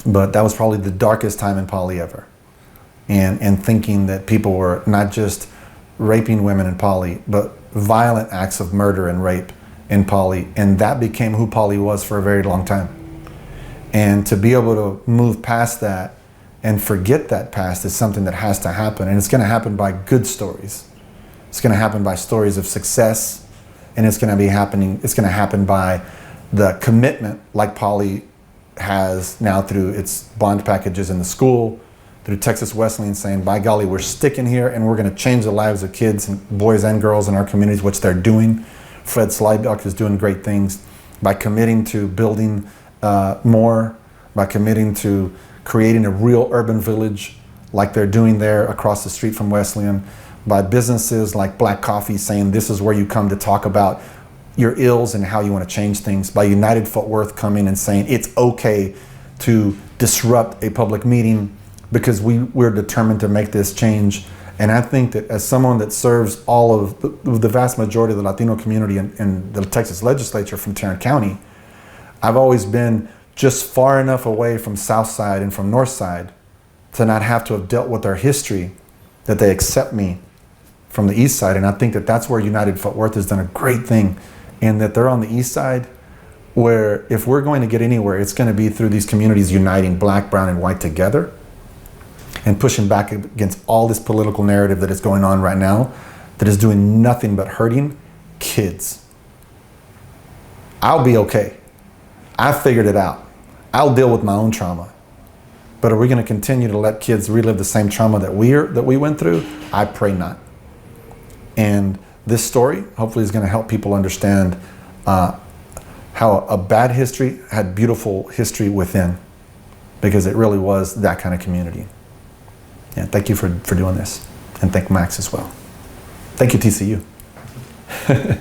But that was probably the darkest time in Poly ever. And thinking that people were not just raping women in Poly, but violent acts of murder and rape in Poly. And that became who Poly was for a very long time. And to be able to move past that and forget that past is something that has to happen. And it's going to happen by good stories. It's going to happen by stories of success. And it's going to happen by the commitment like Poly has now through its bond packages in the school, through Texas Wesleyan saying, by golly, we're sticking here and we're going to change the lives of kids and boys and girls in our communities, which they're doing. Fred Slybuck is doing great things by committing to building more, by committing to creating a real urban village like they're doing there across the street from Wesleyan, by businesses like Black Coffee saying this is where you come to talk about your ills and how you want to change things, by United Fort Worth coming and saying it's okay to disrupt a public meeting because we're determined to make this change. And I think that as someone that serves all of the vast majority of the Latino community in the Texas legislature from Tarrant County, I've always been just far enough away from South Side and from North Side to not have to have dealt with their history that they accept me from the East Side. And I think that that's where United Fort Worth has done a great thing, in that they're on the East Side, where if we're going to get anywhere, it's going to be through these communities uniting black, brown, and white together and pushing back against all this political narrative that is going on right now that is doing nothing but hurting kids. I'll be okay. I figured it out. I'll deal with my own trauma. But are we going to continue to let kids relive the same trauma that we went through? I pray not. And this story hopefully is going to help people understand how a bad history had beautiful history within, because it really was that kind of community. Yeah, thank you for doing this. And thank Max as well. Thank you, TCU.